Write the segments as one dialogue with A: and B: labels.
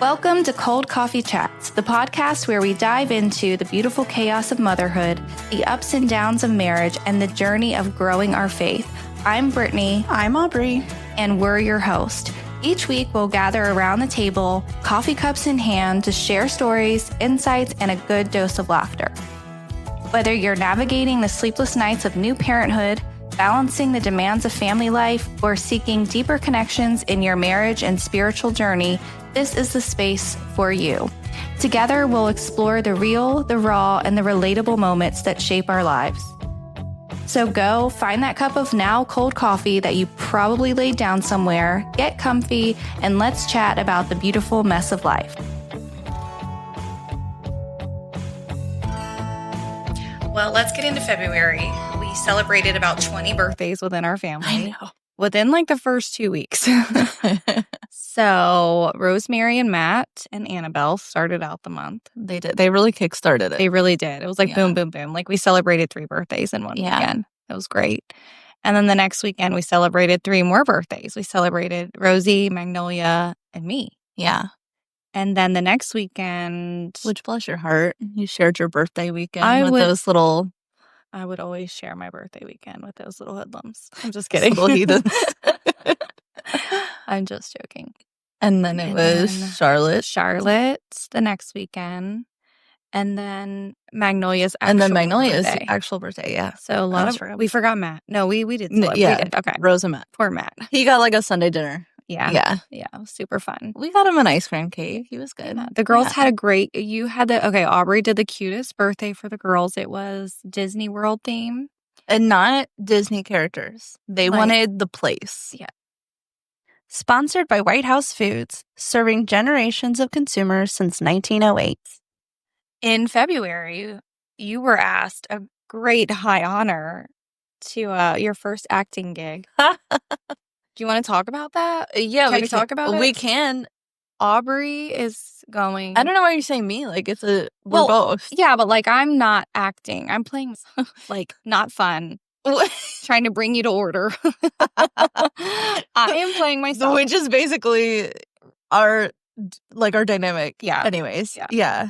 A: Welcome to Cold Coffee Chats, the podcast where we dive into the beautiful chaos of motherhood, the ups and downs of marriage, and the journey of growing our faith. I'm Brittany.
B: I'm Aubrey.
A: And we're your host. Each week, we'll gather around the table, coffee cups in hand, to share stories, insights, and a good dose of laughter. Whether you're navigating the sleepless nights of new parenthood, balancing the demands of family life, or seeking deeper connections in your marriage and spiritual journey, this is the space for you. Together, we'll explore the real, the raw, and the relatable moments that shape our lives. So go find that cup of now cold coffee that you probably laid down somewhere, get comfy, and let's chat about the beautiful mess of life. Well, let's get into February. We celebrated about 20 birthdays within our family.
B: I know.
A: Within like the first 2 weeks. So Rosemary and Matt and Annabelle started out the month.
B: They did. They really kickstarted it.
A: They really did. It was like boom, boom, boom. Like we celebrated 3 birthdays in one weekend. It was great. And then the next weekend we celebrated 3 more birthdays. We celebrated Rosie, Magnolia, and me.
B: Yeah.
A: And then the next weekend,
B: Which, bless your heart, you shared your birthday weekend with those little...
A: I would always share my birthday weekend with those little hoodlums. I'm just kidding.
B: Little heathens.
A: I'm just joking.
B: And then it was Charlotte
A: the next weekend. And then Magnolia's
B: actual birthday, yeah.
A: So a lot of... We forgot Matt. No, we did. We did. Okay.
B: Rose and Matt.
A: Poor Matt.
B: He got like a Sunday dinner.
A: Yeah. It was super fun.
B: We got him an ice cream cake. He was good.
A: Yeah. The girls had a great... Aubrey did the cutest birthday for the girls. It was Disney World theme.
B: And not Disney characters. They wanted the place.
A: Yeah.
C: Sponsored by White House Foods, serving generations of consumers since 1908.
A: In February, you were asked a great high honor to your first acting gig. Do you want to talk about that?
B: Yeah,
A: can we talk about it?
B: We can.
A: Aubrey is going...
B: I don't know why you're saying me. Like, we're both.
A: Yeah, but like, I'm not acting. I'm playing, like, not fun. Trying to bring you to order. I am playing myself.
B: Which is basically our dynamic.
A: Yeah.
B: Anyways. Yeah.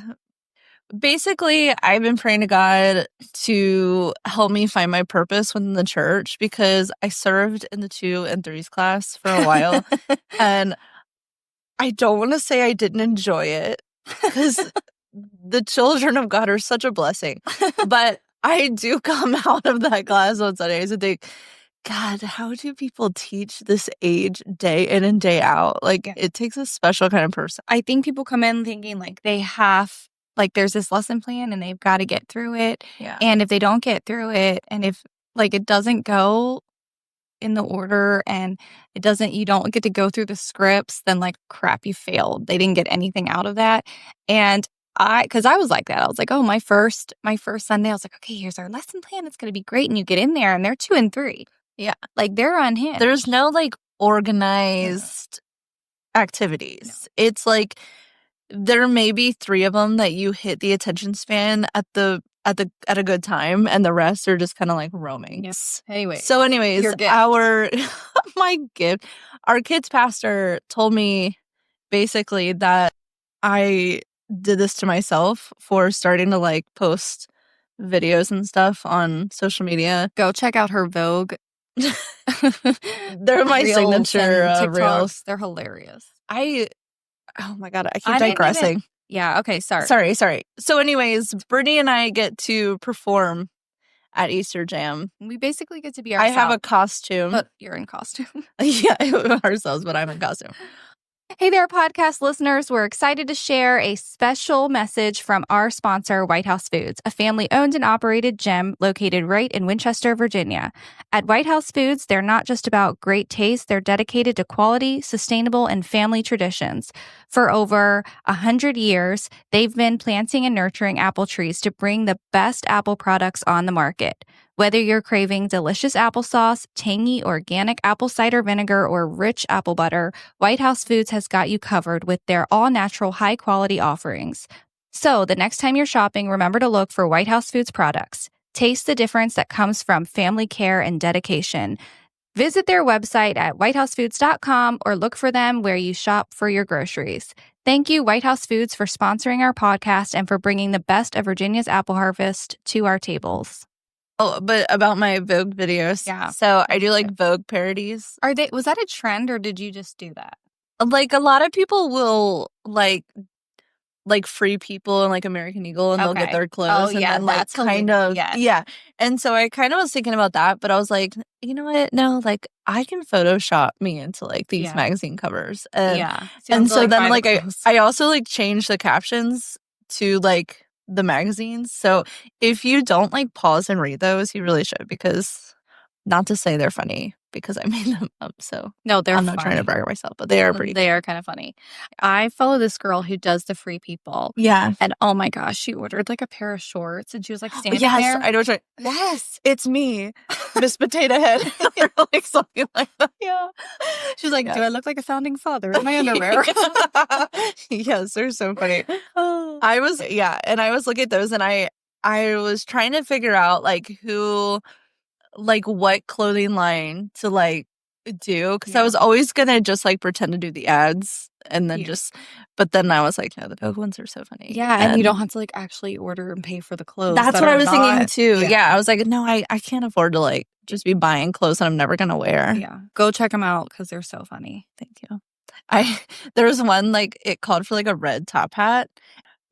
B: Basically, I've been praying to God to help me find my purpose within the church because I served in the 2 and 3s class for a while. And I don't want to say I didn't enjoy it because the children of God are such a blessing. But I do come out of that class on Sundays and think, God, how do people teach this age day in and day out? Like, it takes a special kind of person.
A: I think people come in thinking like they have... Like, there's this lesson plan and they've got to get through it.
B: Yeah.
A: And if they don't get through it, and if, like, it doesn't go in the order and you don't get to go through the scripts, then, like, crap, you failed. They didn't get anything out of that. And because I was like that. I was like, oh, my first Sunday, I was like, okay, here's our lesson plan. It's going to be great. And you get in there and they're 2 and 3.
B: Yeah.
A: Like, they're unhinged.
B: There's no, like, organized activities. No. It's like... There may be 3 of them that you hit the attention span at a good time, and the rest are just kind of like roaming.
A: Yes. Anyways,
B: my gift, our kids' pastor told me basically that I did this to myself for starting to like post videos and stuff on social media.
A: Go check out her Vogue.
B: They're my signature reels.
A: They're hilarious.
B: Oh my God, I keep digressing.
A: Yeah, okay, sorry.
B: So anyways, Brittany and I get to perform at Easter Jam.
A: We basically get to be ourselves.
B: I have a costume.
A: But you're in costume.
B: Yeah, ourselves, but I'm in costume.
A: Hey there, podcast listeners. We're excited to share a special message from our sponsor, White House Foods, a family-owned and operated gym located right in Winchester, Virginia. At White House Foods, they're not just about great taste. They're dedicated to quality, sustainable, and family traditions. For over 100 years, they've been planting and nurturing apple trees to bring the best apple products on the market. Whether you're craving delicious applesauce, tangy organic apple cider vinegar, or rich apple butter, White House Foods has got you covered with their all-natural, high-quality offerings. So the next time you're shopping, remember to look for White House Foods products. Taste the difference that comes from family care and dedication. Visit their website at whitehousefoods.com or look for them where you shop for your groceries. Thank you, White House Foods, for sponsoring our podcast and for bringing the best of Virginia's apple harvest to our tables.
B: Oh, but about my Vogue videos.
A: Yeah.
B: So I do like Vogue parodies.
A: Was that a trend or did you just do that?
B: Like a lot of people will like free people and like American Eagle and they'll get their clothes and then like kind of yeah. And so I kind of was thinking about that, but I was like, you know what? No, like I can Photoshop me into like these magazine covers. And so then like I also like changed the captions to like the magazines. So if you don't like pause and read those, you really should, because not to say they're funny because I made them up. So
A: no,
B: I'm not trying to brag myself, but they are pretty.
A: They are kind of funny. I follow this girl who does the free people.
B: Yeah.
A: And oh my gosh, she ordered like a pair of shorts and she was like standing there.
B: I know. Yes, it's me, Miss Potato Head. Or like something like that.
A: Yeah. She's like, do I look like a founding father in my underwear?
B: Yes, they're so funny. I was looking at those and I was trying to figure out like who, like what clothing line to like do, because I was always gonna just like pretend to do the ads and then but then I was like, no, the Vogue ones are so funny.
A: Yeah, and you don't have to like actually order and pay for the clothes.
B: That's what I was thinking too. Yeah, I was like, no, I can't afford to like just be buying clothes that I'm never gonna wear.
A: Yeah, go check them out because they're so funny.
B: Thank you. There was one like it called for like a red top hat.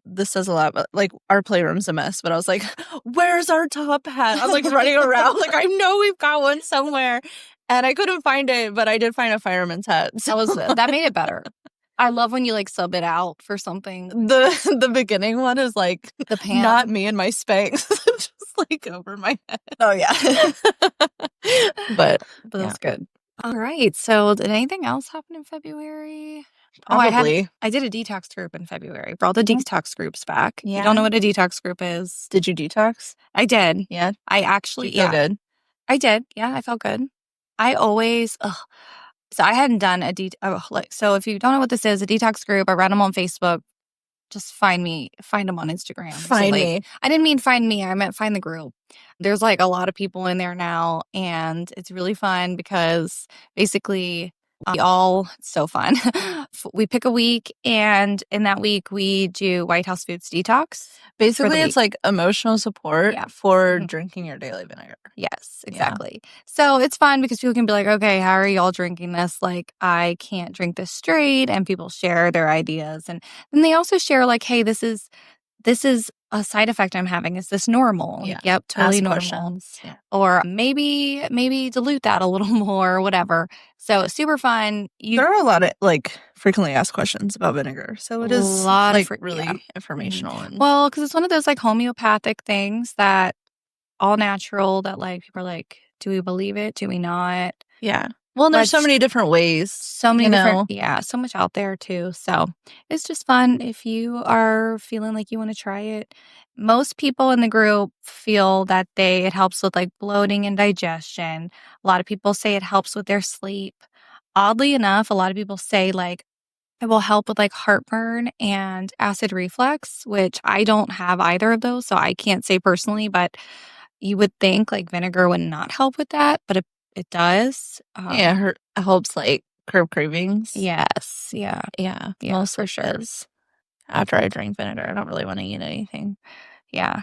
B: This says a lot, but like our playroom's a mess. But I was like, where's our top hat? I was like running around like, I know we've got one somewhere. And I couldn't find it, but I did find a fireman's hat. So
A: that made it better. I love when you like sub it out for something.
B: The beginning one is like
A: the pants.
B: Not me and my Spanx. Just like over my head.
A: Oh yeah.
B: but
A: that's good. All right. So did anything else happen in February?
B: Probably.
A: I did a detox group in February. Brought the detox groups back.
B: Yeah.
A: You don't know what a detox group is?
B: Did you detox?
A: I did.
B: Yeah.
A: I actually.
B: Did you feel good?
A: I did. Yeah, I felt good. I always. So I hadn't done a so if you don't know what this is, a detox group, I run them on Facebook. Just find them on Instagram.
B: Find me.
A: I didn't mean find me. I meant find the group. There's like a lot of people in there now, and it's really fun because basically it's so fun. We pick a week, and in that week we do White House Foods detox.
B: Basically, it's like emotional support for drinking your daily vinegar.
A: Yes, exactly. Yeah. So it's fun because people can be like, okay, how are y'all drinking this? Like, I can't drink this straight, and people share their ideas, and then they also share like, hey, this is a side effect I'm having. Is this normal?
B: Yeah.
A: Like, yep, totally normal.
B: Yeah.
A: Or maybe dilute that a little more or whatever. So super fun.
B: There are a lot of like frequently asked questions about vinegar. So it is a lot like really informational.
A: Mm-hmm. And well, because it's one of those like homeopathic things that all natural that like people are like, do we believe it? Do we not?
B: Yeah. Well, there's so many different ways.
A: So many different, so much out there too. So it's just fun if you are feeling like you want to try it. Most people in the group feel that it helps with like bloating and digestion. A lot of people say it helps with their sleep. Oddly enough, a lot of people say like it will help with like heartburn and acid reflux, which I don't have either of those. So I can't say personally, but you would think like vinegar would not help with that, but it does.
B: It helps like curb cravings.
A: Yes. Yeah.
B: Most for sure. After I drink vinegar, I don't really want to eat anything.
A: Yeah.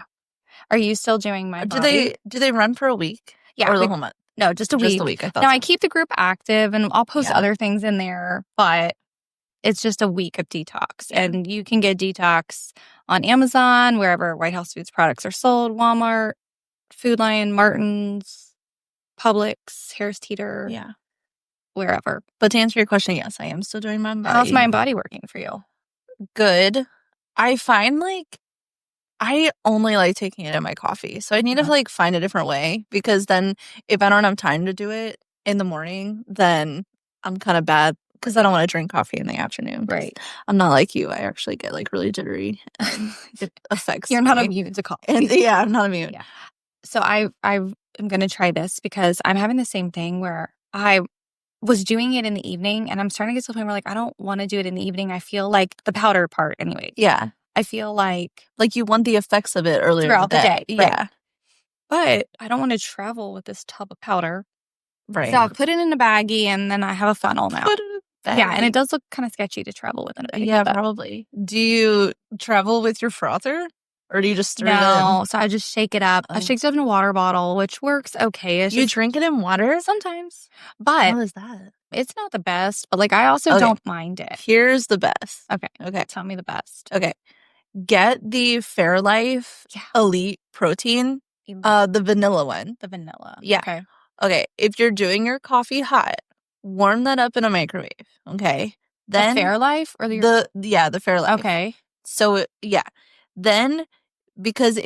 A: Are you still doing my body?
B: Do they run for a week?
A: Yeah.
B: Or the whole month?
A: No, just a week.
B: Just a week. I thought
A: now I keep the group active and I'll post other things in there, but it's just a week of detox. And you can get detox on Amazon, wherever White House Foods products are sold, Walmart, Food Lion, Martin's, Publix, Harris Teeter, wherever.
B: But to answer your question, yes, I am still doing my body.
A: How's my body working for you?
B: Good. I find like I only like taking it in my coffee, so I need to like find a different way, because then if I don't have time to do it in the morning, then I'm kind of bad because I don't want to drink coffee in the afternoon.
A: Right.
B: I'm not like you. I actually get like really jittery. And it affects.
A: You're not immune to coffee.
B: And, I'm not immune.
A: Yeah. So I am going to try this because I'm having the same thing where I was doing it in the evening and I'm starting to get to the point where like I don't want to do it in the evening. I feel like the powder part anyway.
B: Yeah.
A: I feel like
B: you want the effects of it earlier
A: throughout the day.
B: Yeah.
A: But I don't want to travel with this tub of powder
B: Right.
A: So I'll put it in a baggie, and then I have a funnel now.
B: Put it in a bag.
A: Yeah, and it does look kind of sketchy to travel with in a baggie.
B: Yeah,
A: but
B: probably. Do you travel with your frother? Or do you just stir it in?
A: no, so I just shake it up. I
B: Oh.
A: shake it up in a water bottle, which works okay. It's
B: You
A: just
B: drink it in water?
A: sometimes, but
B: How is that?
A: it's not the best. But like, I also
B: Okay.
A: don't mind it.
B: Here's the best.
A: Okay, tell me the best.
B: Okay. Get the Fairlife
A: Yeah.
B: Elite Protein, the vanilla one.
A: The vanilla.
B: Yeah.
A: Okay.
B: Okay. If you're doing your coffee hot, warm that up in a microwave. Okay. Then
A: the Fairlife or the
B: the Fairlife.
A: Okay.
B: So then because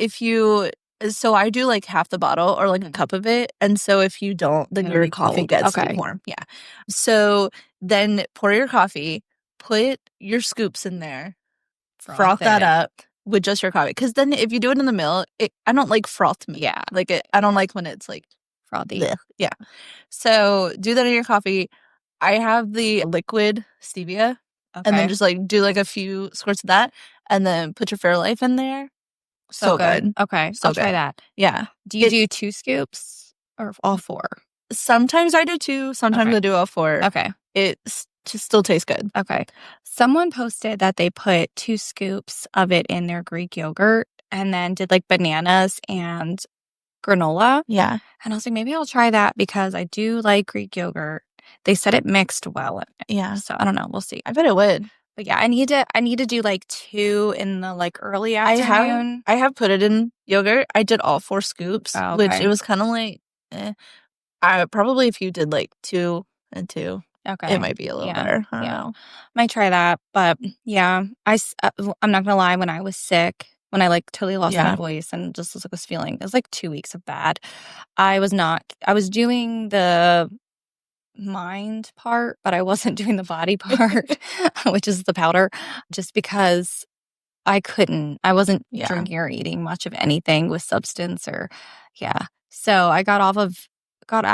B: so I do like half the bottle or like a cup of it, and so if you don't, then
A: It'll
B: your
A: be
B: coffee
A: cold.
B: gets
A: Okay.
B: warm. Yeah. So then pour your coffee, put your scoops in there, froth that
A: it.
B: up with just your coffee. Because then if you do it in the milk, I don't like frothed milk.
A: Yeah.
B: Like I don't like when it's like
A: Frothy.
B: bleh. Yeah. So do that in your coffee. I have the liquid stevia,
A: Okay.
B: and then just like do like a few squirts of that, and then put your Fairlife in there. So good.
A: Okay.
B: So
A: I'll try
B: good.
A: that.
B: Yeah.
A: Do you do 2 scoops or all 4?
B: Sometimes I do 2. Sometimes
A: Okay.
B: I do all 4.
A: Okay.
B: It just still tastes good.
A: Okay. Someone posted that they put 2 scoops of it in their Greek yogurt and then did like bananas and granola.
B: Yeah.
A: And I was like, maybe I'll try that because I do like Greek yogurt. They said it mixed well in it.
B: Yeah.
A: So I don't know. We'll see.
B: I bet it would.
A: But yeah, I need to do like 2 in the like early afternoon.
B: I have put it in yogurt. I did all 4 scoops,
A: Oh,
B: which
A: okay.
B: it was kind of like, I probably if you did like 2 and 2,
A: Okay.
B: it might be a little better. I don't know.
A: Might try that. But yeah, I'm not gonna lie. When I was sick, when I like totally lost my voice and just was feeling, it was like 2 weeks of bad. I was doing the mind part, but I wasn't doing the body part, which is the powder, just because I wasn't drinking or eating much of anything with substance so I got out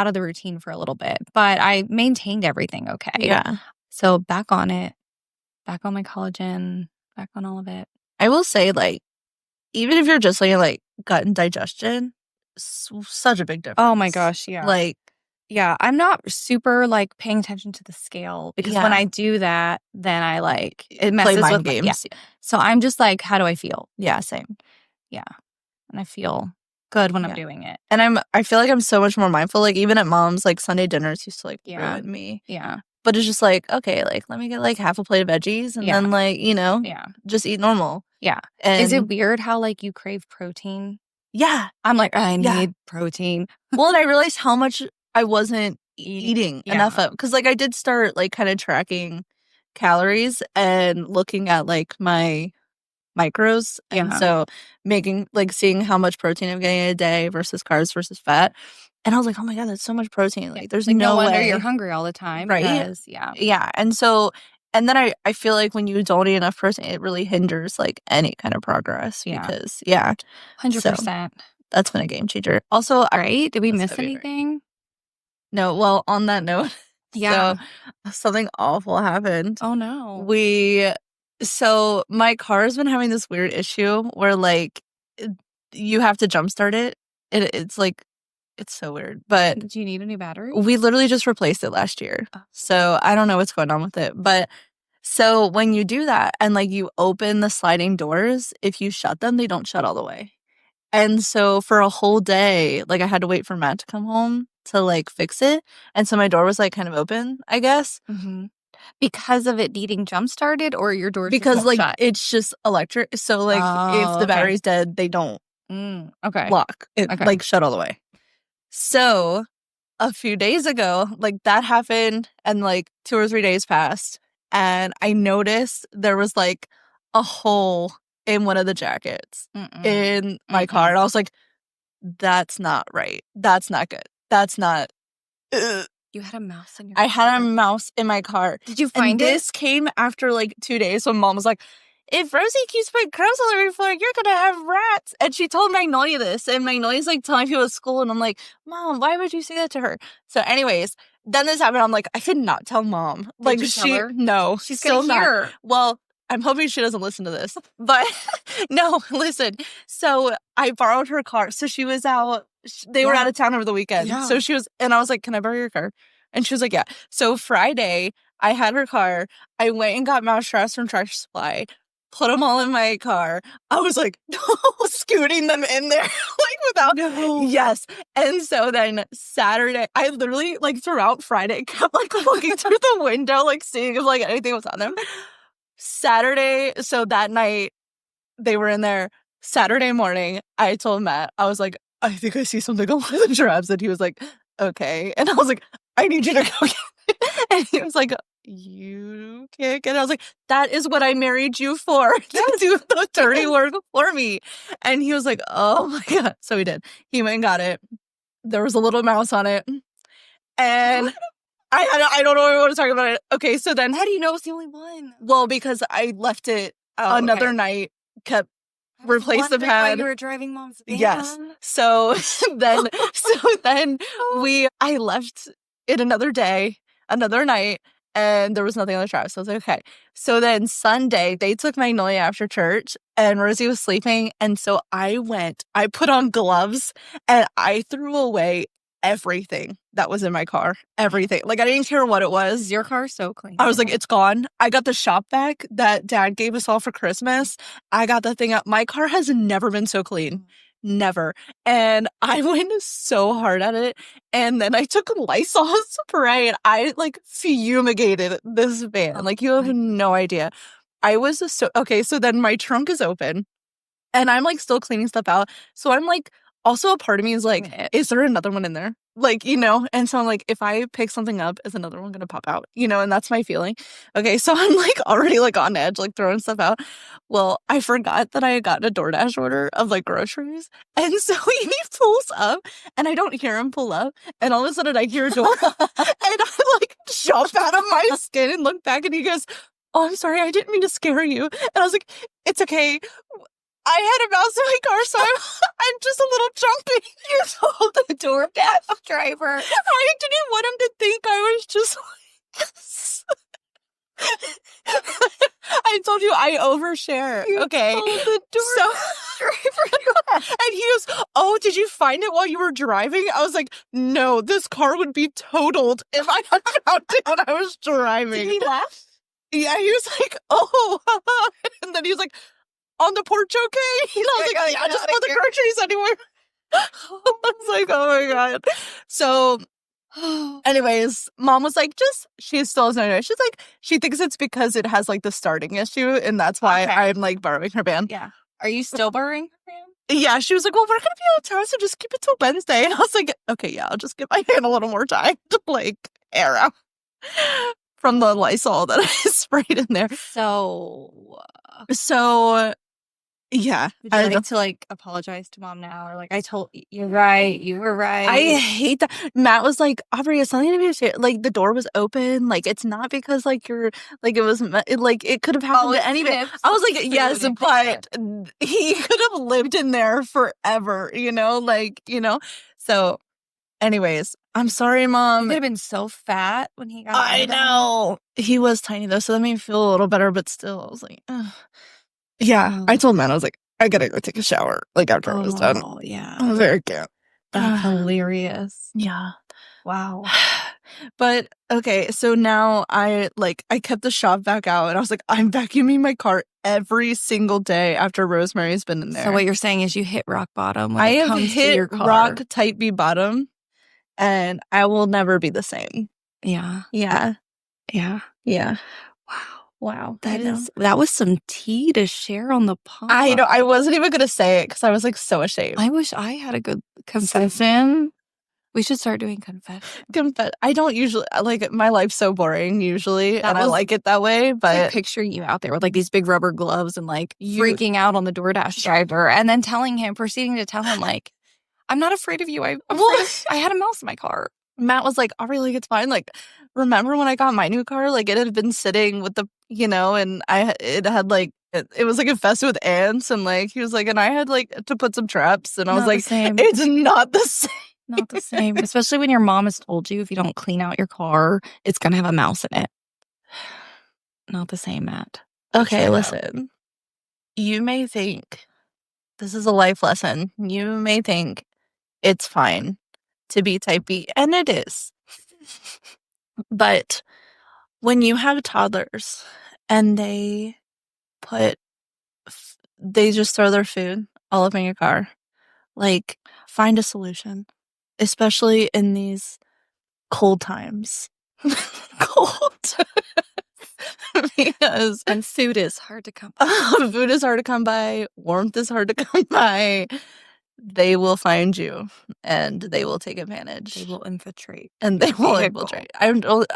A: of the routine for a little bit, but I maintained everything okay.
B: Yeah.
A: So back on it, back on my collagen, back on all of it.
B: I will say, like, even if you're just like gut and digestion, such a big difference.
A: Oh my gosh, yeah.
B: Like,
A: yeah, I'm not super like paying attention to the scale because when I do that, then I like it messes
B: play mind
A: with
B: games.
A: So I'm just like, how do I feel?
B: Yeah, same.
A: Yeah, and I feel good when I'm doing it.
B: And I feel like I'm so much more mindful. Like even at mom's, like Sunday dinners used to like ruin me.
A: Yeah,
B: but it's just like, okay, like let me get like half a plate of veggies and then like just eat normal.
A: Yeah.
B: And
A: is it weird how like you crave protein?
B: Yeah,
A: I'm like I need protein.
B: Well, and I realized how much I wasn't eating enough of, because like I did start like kind of tracking calories and looking at like my macros, and so making like seeing how much protein I'm getting in a day versus carbs versus fat, and I was like, oh my god, that's so much protein. Like there's like, no
A: wonder
B: way
A: you're hungry all the time,
B: right?
A: Because,
B: and then I feel like when you don't eat enough protein, it really hinders like any kind of progress because
A: 100%.
B: That's been a game changer. Also,
A: right? Did we miss anything?
B: No. Well, on that note,
A: so
B: something awful happened.
A: Oh no.
B: So my car's been having this weird issue where like you have to jumpstart it. It's like it's so weird. But
A: do you need a new battery?
B: We literally just replaced it last year. Oh. So I don't know what's going on with it. But so when you do that and like you open the sliding doors, if you shut them, they don't shut all the way. And so for a whole day, like I had to wait for Matt to come home to like fix it. And so my door was like kind of open, I guess.
A: Mm-hmm. Because of it needing jump started, or your door
B: because like
A: shut?
B: It's just electric. So like if the battery's dead, they don't lock. It like shut all the way. So a few days ago, like that happened and like 2 or 3 days passed. And I noticed there was like a hole in one of the jackets in my car. And I was like, that's not right. That's not good. That's not.
A: You had a mouse in your car?
B: I had a mouse in my car.
A: Did you find it?
B: This came after like 2 days when Mom was like, if Rosie keeps putting crumbs all over your floor, you're going to have rats. And she told Magnolia this. And Magnolia's like telling people at school. And I'm like, Mom, why would you say that to her? So anyways, then this happened. I'm like, I could not tell Mom.
A: Did you tell her?
B: No.
A: She's going to hear.
B: Well, I'm hoping she doesn't listen to this. But no, listen. So I borrowed her car. So she was out they were out of town over the weekend.
C: Yeah.
B: So she was, and I was like, can I borrow your car? And she was like, yeah. So Friday, I had her car. I went and got mousetraps from Tractor Supply, put them all in my car. I was like, scooting them in there, like without.
C: No.
B: Yes. And so then Saturday, I literally, like throughout Friday, kept like looking through the window, like seeing if like anything was on them. Saturday, so that night, they were in there. Saturday morning, I told Matt, I was like, I think I see something on one of the traps. And he was like, okay. And I was like, I need you to go get it. And he was like, you can't get it. I was like, that is what I married you for, to do the dirty work for me. And he was like, oh my God. So he did. He went and got it. There was a little mouse on it. And I don't know what I want to talk about it. Okay, so then
C: How do you know it's the only one?
B: well, because I left it another night, kept replaced the pad.
C: You were driving mom's van.
B: Yes. So then I left it another day, another night, and there was nothing on the trap. So I was like, okay. So then Sunday, they took Magnolia after church, and Rosie was sleeping. And so I put on gloves, and I threw away everything that was in my car. Everything. Like, I didn't care what it was.
C: Your car's so clean.
B: I was like, it's gone. I got the shop vac that Dad gave us all for Christmas. I got that thing up. My car has never been so clean. Never. And I went so hard at it. And then I took Lysol spray and I like fumigated this van. Like, you have no idea. I was okay. So then my trunk is open and I'm like still cleaning stuff out. So I'm like, also a part of me is like, is there another one in there? Like, you know, and so I'm like, if I pick something up, is another one going to pop out? You know, and that's my feeling. Okay, so I'm like already like on edge, like throwing stuff out. Well, I forgot that I had gotten a DoorDash order of like groceries. And so he pulls up and I don't hear him pull up. And all of a sudden I hear a door and I like jump out of my skin and look back and he goes, oh, I'm sorry, I didn't mean to scare you. And I was like, it's okay. I had a mouse in my car, so I'm just a little jumpy. You told the DoorDash driver. I didn't want him to think I was just I told you I overshare. Okay.
C: Told the DoorDash driver.
B: And he goes, oh, did you find it while you were driving? I was like, no, this car would be totaled if I had found it when I was driving.
C: Did he laugh?
B: Yeah, he was like, oh. And then he was like, on the porch, okay? And I was like, yeah, just put the groceries anywhere. I was like, oh my God. So, anyways, mom was like, she still has no idea. She's like, she thinks it's because it has like the starting issue, and that's why I'm like borrowing her van.
C: Yeah. Are you still borrowing her van?
B: Yeah, she was like, well, we're going to be out of town, so just keep it till Wednesday. And I was like, okay, yeah, I'll just give my van a little more time to like air out from the Lysol that I sprayed in there.
C: So,
B: yeah.
C: would you like to like apologize to mom now? Or like, I told you're right, you were right.
B: I hate that. Matt was like, Aubrey, it's something to be ashamed. Like, the door was open. Like, it's not because like you're like, it could have happened to anybody. I was like, yes, but he could have lived in there forever, you know, like, you know. So anyways, I'm sorry, Mom.
C: He could have been so fat when he got
B: I know. He was tiny though, so that made me feel a little better, but still I was like, ugh. Yeah, I told Matt, I was like, I gotta go take a shower, like, after I was done.
C: Oh, yeah.
B: I was very cute.
C: That's hilarious.
B: Yeah.
C: Wow.
B: But, okay, so now I kept the shop vac out, and I was like, I'm vacuuming my car every single day after Rosemary's been in there.
C: So what you're saying is you hit rock bottom when
B: I
C: it
B: have
C: comes to your
B: hit
C: car.
B: rock type B bottom, and I will never be the same.
C: Yeah.
B: Yeah.
C: Yeah.
B: Yeah.
C: Wow.
B: I know.
C: That was some tea to share on the pod.
B: I know. I wasn't even going to say it because I was like so ashamed.
C: I wish I had a good confession. We should start doing confession.
B: I don't usually, like, my life's so boring usually, and I like it that way, but
C: I picture you out there with like these big rubber gloves and like freaking out on the DoorDash driver and then proceeding to tell him like, I'm not afraid of you. I had a mouse in my car.
B: Matt was like, oh, really? It's fine. Like, remember when I got my new car? Like, it had been sitting with the, you know, and it had like, it was like infested with ants, and like, he was like, and I had like to put some traps, and I was like, it's not the same.
C: Not the same. Especially when your mom has told you if you don't clean out your car, it's going to have a mouse in it. Not the same, Matt.
B: Okay, listen. You may think, this is a life lesson. You may think it's fine to be type B, and it is. But when you have toddlers and they just throw their food all up in your car, like, find a solution, especially in these cold times. Cold. Because
C: food is hard to come by.
B: Food is hard to come by. Warmth is hard to come by. They will find you and they will take advantage.
C: They will infiltrate.
B: And they will infiltrate. I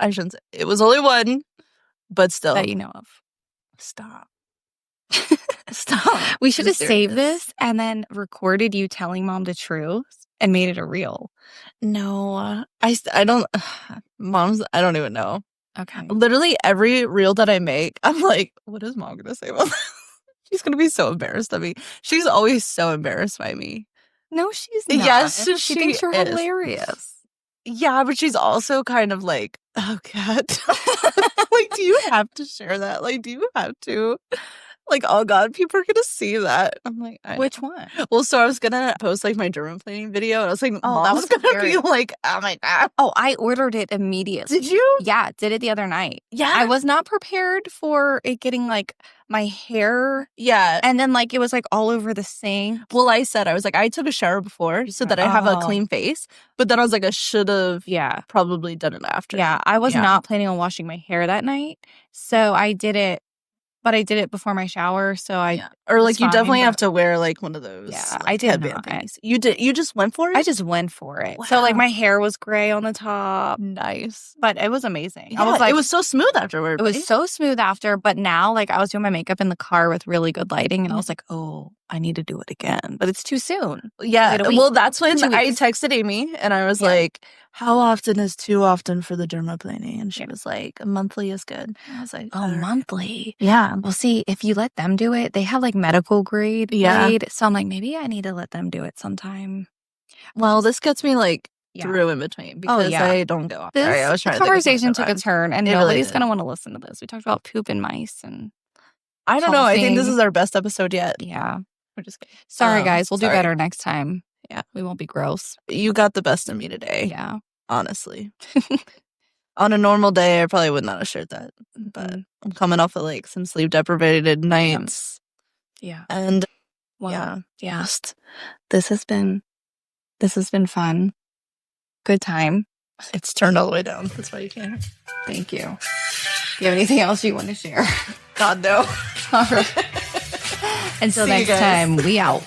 B: shouldn't say. It was only one, but still.
C: That you know of.
B: Stop. Stop.
C: We should have saved this and then recorded you telling Mom the truth and made it a reel.
B: No, I don't. Moms, I don't even know.
C: Okay.
B: Literally every reel that I make, I'm like, what is Mom gonna say about that? She's gonna be so embarrassed of me. She's always so embarrassed by me.
C: No, she's not.
B: Yes,
C: she thinks you're hilarious.
B: Yeah, but she's also kind of like, oh God. Like, do you have to share that? Like, do you have to? Like, oh God, people are gonna see that. I'm like,
C: which one?
B: Well, so I was gonna post like my German planning video, and I was like,
C: oh, that was
B: gonna be like, oh my God.
C: Oh, I ordered it immediately.
B: Did you?
C: Yeah, did it the other night.
B: Yeah.
C: I was not prepared for it getting like my hair.
B: Yeah.
C: And then like it was like all over the sink.
B: Well, I was like, I took a shower before so that I have a clean face. But then I was like, I should have probably done it after.
C: Yeah, I was not planning on washing my hair that night. So I did it. But I did it before my shower, so
B: or like you definitely have to wear like one of those.
C: Yeah,
B: like,
C: I did
B: headband things. You did. You just went for it.
C: I just went for it.
B: Wow.
C: So like my hair was gray on the top.
B: Nice,
C: but it was amazing.
B: Yeah,
C: I was like,
B: it was so smooth afterward.
C: It was so smooth after. But now, like I was doing my makeup in the car with really good lighting, and I was like, oh, I need to do it again. But it's too soon.
B: Yeah. Well, that's when I texted Amy, and I was like, how often is too often for the dermaplaning? And she was like, a monthly is good. And I was like,
C: oh, monthly.
B: Yeah.
C: Well, see, if you let them do it, they have like medical grade. So I'm like, maybe I need to let them do it sometime.
B: Well, this gets me like through in between because I don't go off. I was trying to
C: conversation took a turn, and nobody's going to want to listen to this. We talked about poop and mice, and
B: I don't know. I think this is our best episode yet.
C: Yeah.
B: We're just kidding.
C: Sorry, guys. We'll do better next time. Yeah. We won't be gross.
B: You got the best of me today.
C: Yeah.
B: Honestly. On a normal day, I probably would not have shared that. But I'm coming off of like some sleep deprivated nights.
C: Yeah.
B: And
C: this has been fun. Good time.
B: It's turned all the way down. That's why you can't.
C: Thank you. Do you have anything else you want to share?
B: God, no.
C: All right. Until next time, we out.